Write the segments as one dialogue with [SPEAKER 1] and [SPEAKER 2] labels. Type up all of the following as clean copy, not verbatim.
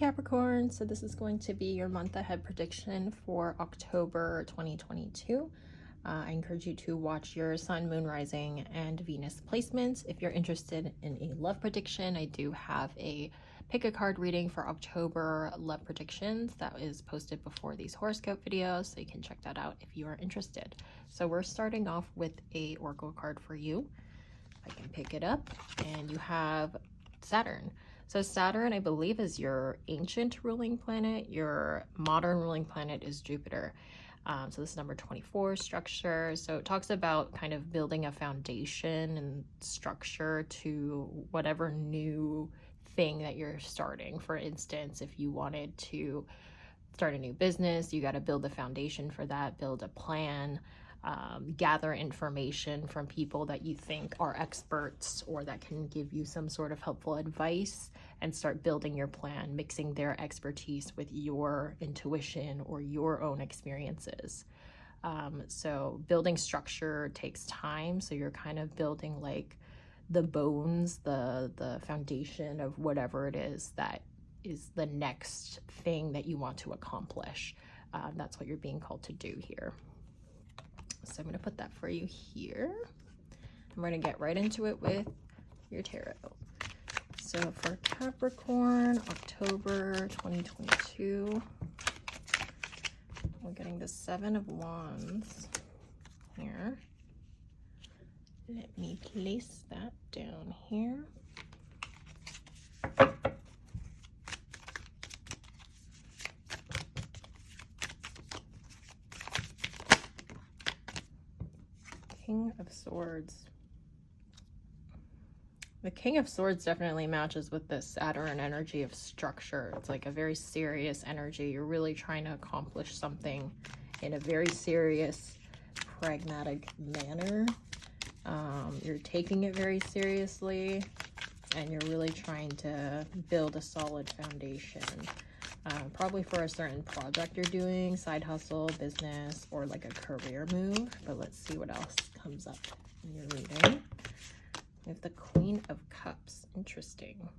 [SPEAKER 1] Capricorn, so this is going to be your month ahead prediction for October 2022. I encourage you to watch your sun, moon, rising, and Venus placements. If you're interested in a love prediction, I do have a pick a card reading for October love predictions that is posted before these horoscope videos, so you can check that out if you are interested. So we're starting off with a oracle card for you. I can pick it up, and you have Saturn. So Saturn, I believe, is your ancient ruling planet. Your modern ruling planet is Jupiter. So this is number 24, structure. So it talks about kind of building a foundation and structure to whatever new thing that you're starting. For instance, if you wanted to start a new business, you got to build a foundation for that, build a plan, gather information from people that you think are experts or that can give you some sort of helpful advice, and start building your plan, mixing their expertise with your intuition or your own experiences. So building structure takes time. So you're kind of building like the bones, the foundation of whatever it is that is the next thing that you want to accomplish. That's what you're being called to do here. So I'm going to put that for you here. I'm going to get right into it with your tarot. So for Capricorn, October 2022, we're getting the 7 of Wands here. Let me place that down here. King of Swords. The King of Swords definitely matches with this Saturn energy of structure. It's like a very serious energy. You're really trying to accomplish something in a very serious, pragmatic manner. You're taking it very seriously, and you're really trying to build a solid foundation. Probably for a certain project you're doing, side hustle, business, or like a career move. But let's see what else comes up in your reading. We have the Queen of Cups. Interesting.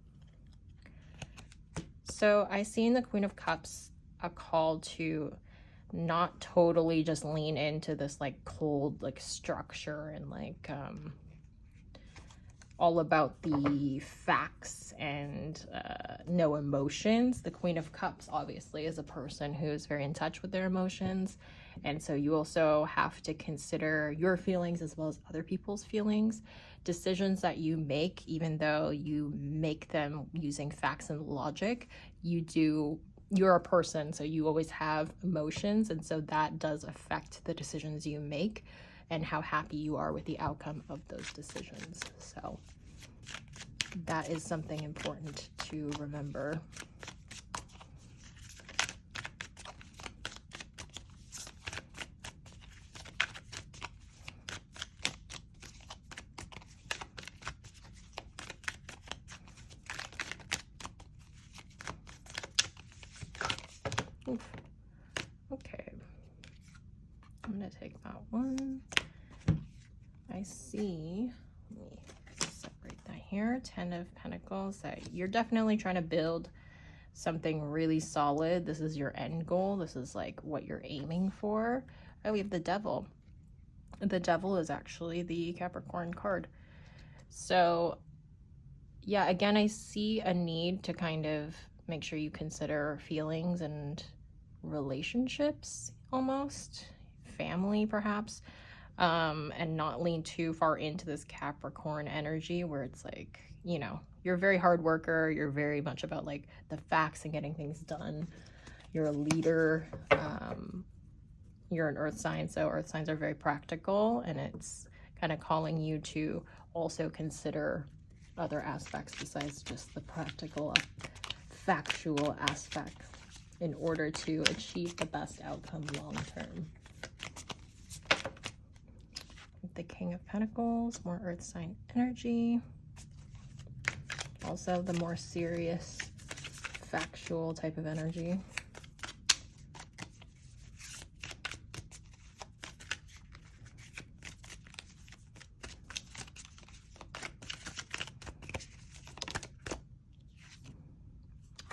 [SPEAKER 1] So I see in the Queen of Cups a call to not totally just lean into this like cold like structure and like all about the facts and no emotions. The Queen of Cups obviously is a person who's very in touch with their emotions, and so you also have to consider your feelings as well as other people's feelings. Decisions that you make, even though you make them using facts and logic, you're a person, so you always have emotions, and so that does affect the decisions you make and how happy you are with the outcome of those decisions. So that is something important to remember. Oof. Okay, I'm gonna take that one. I see, let me separate that here, 10 of Pentacles, that you're definitely trying to build something really solid. This is your end goal. This is like what you're aiming for. Oh, we have the Devil. The Devil is actually the Capricorn card. So yeah, again, I see a need to kind of make sure you consider feelings and relationships, almost family perhaps, and not lean too far into this Capricorn energy where it's like, you know, you're a very hard worker. You're very much about like the facts and getting things done. You're a leader. You're an earth sign, so earth signs are very practical, and it's kind of calling you to also consider other aspects besides just the practical, factual aspects in order to achieve the best outcome long term. The King of Pentacles, more earth sign energy. Also the more serious, factual type of energy.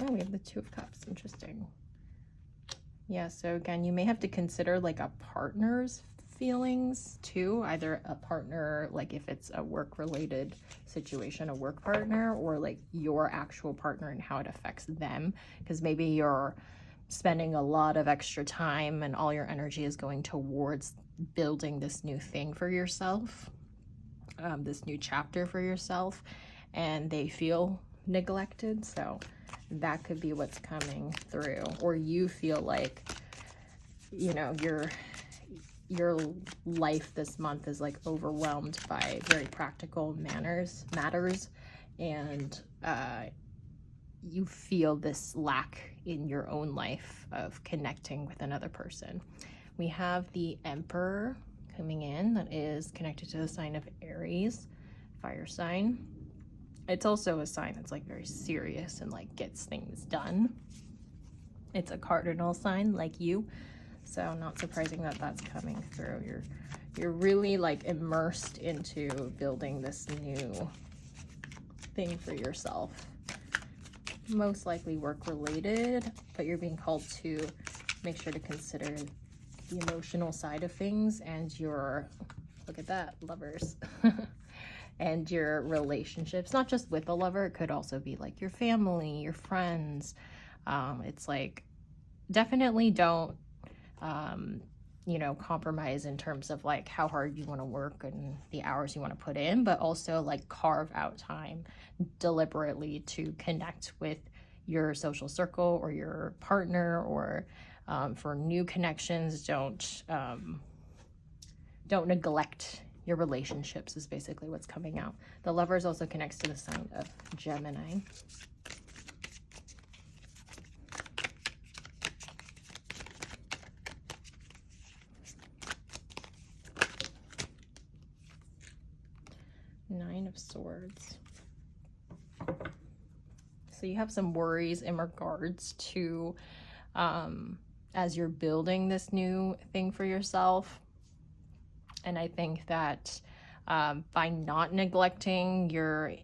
[SPEAKER 1] Oh, we have the Two of Cups. Cups, interesting. Yeah, so again, you may have to consider like a partner's feelings too, either a partner, like if it's a work related situation, a work partner, or like your actual partner and how it affects them, because maybe you're spending a lot of extra time and all your energy is going towards building this new thing for yourself, this new chapter for yourself, and they feel neglected. So that could be what's coming through. Or you feel like, you know, your life this month is like overwhelmed by very practical matters, and you feel this lack in your own life of connecting with another person. We have the Emperor coming in, that is connected to the sign of Aries, fire sign. It's also a sign that's like very serious and like gets things done. It's a cardinal sign like you, so not surprising that that's coming through. You're really like immersed into building this new thing for yourself. Most likely work related, but you're being called to make sure to consider the emotional side of things and your, look at that, lovers, and your relationships, not just with a lover. It could also be like your family, your friends. It's like, definitely don't, you know, compromise in terms of like how hard you want to work and the hours you want to put in, but also like carve out time deliberately to connect with your social circle or your partner, or for new connections. Don't neglect your relationships is basically what's coming out. The Lovers also connects to the sign of Gemini. Nine of Swords. So you have some worries in regards to as you're building this new thing for yourself. And I think that by not neglecting your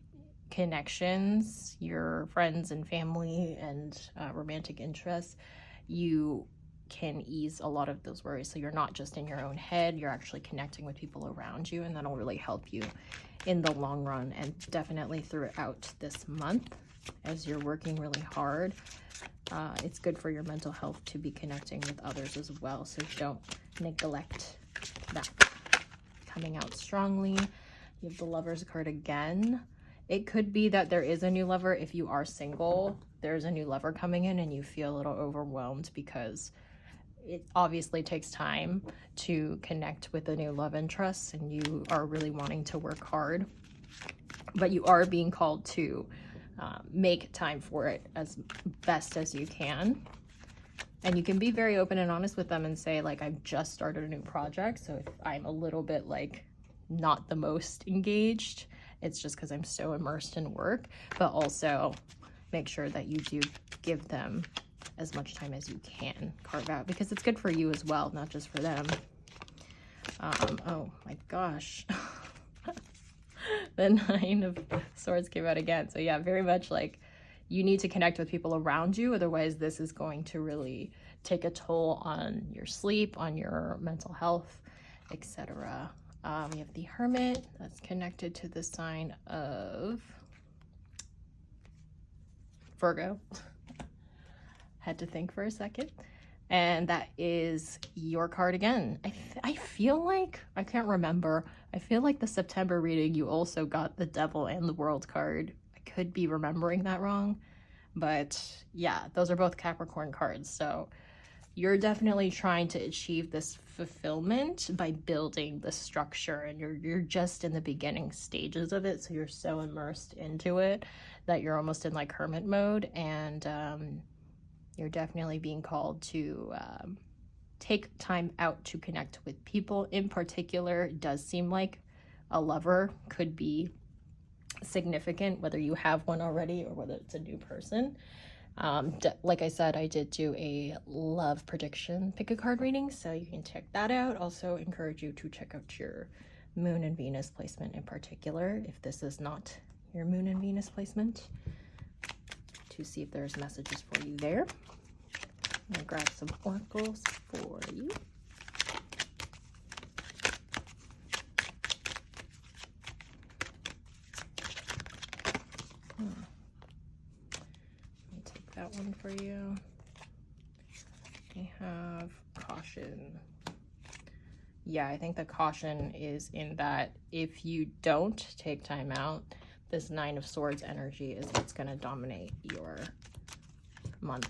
[SPEAKER 1] connections, your friends and family and romantic interests, you can ease a lot of those worries. So you're not just in your own head, you're actually connecting with people around you, and that'll really help you in the long run, and definitely throughout this month as you're working really hard. It's good for your mental health to be connecting with others as well, so don't neglect that. Coming out strongly, you have the Lovers card again. It could be that there is a new lover. If you are single, there's a new lover coming in and you feel a little overwhelmed because it obviously takes time to connect with a new love interest, and you are really wanting to work hard, but you are being called to make time for it as best as you can. And you can be very open and honest with them and say, like, I've just started a new project, so if I'm a little bit like not the most engaged, it's just because I'm so immersed in work. But also make sure that you do give them as much time as you can carve out, because it's good for you as well, not just for them. Oh my gosh. The Nine of Swords came out again. So yeah, very much like you need to connect with people around you. Otherwise, this is going to really take a toll on your sleep, on your mental health, etc. We have the Hermit that's connected to the sign of Virgo. Had to think for a second. And that is your card again. I feel like, I can't remember, I feel like the September reading you also got the Devil and the World card. I could be remembering that wrong, but yeah, those are both Capricorn cards. So you're definitely trying to achieve this fulfillment by building the structure, and you're just in the beginning stages of it. So you're so immersed into it that you're almost in like hermit mode, and you're definitely being called to take time out to connect with people. In particular, it does seem like a lover could be significant, whether you have one already or whether it's a new person. Like I said, I did do a love prediction pick a card reading, so you can check that out. Also encourage you to check out your Moon and Venus placement in particular, if this is not your Moon and Venus placement, to see if there's messages for you there. I'm gonna grab some oracles for you. Let me take that one for you. We have caution. Yeah, I think the caution is in that if you don't take time out, this Nine of Swords energy is what's going to dominate your month.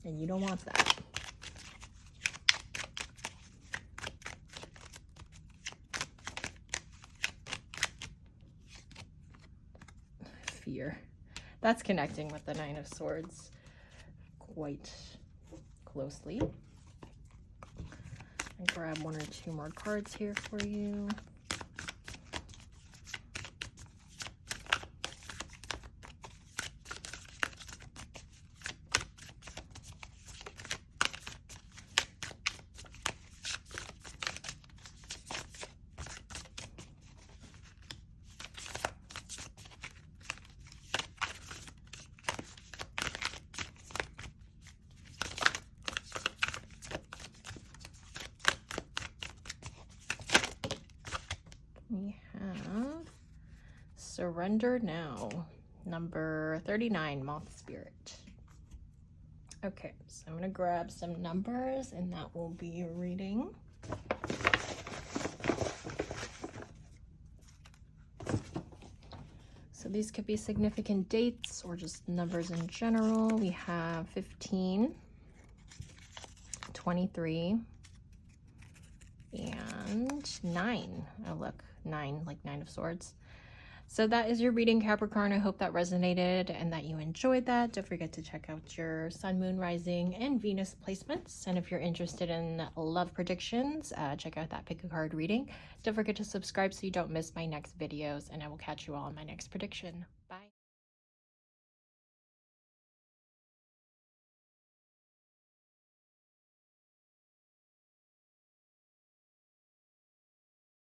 [SPEAKER 1] And you don't want that. Fear. That's connecting with the Nine of Swords quite closely. And grab one or two more cards here for you. We have Surrender Now, number 39, Moth Spirit. Okay, so I'm going to grab some numbers and that will be your reading. So these could be significant dates or just numbers in general. We have 15, 23, and 9. Oh, look. 9, like 9 of Swords. So that is your reading, Capricorn. I hope that resonated and that you enjoyed that. Don't forget to check out your Sun, Moon, Rising, and Venus placements. And if you're interested in love predictions, check out that pick a card reading. Don't forget to subscribe so you don't miss my next videos, and I will catch you all in my next prediction. Bye.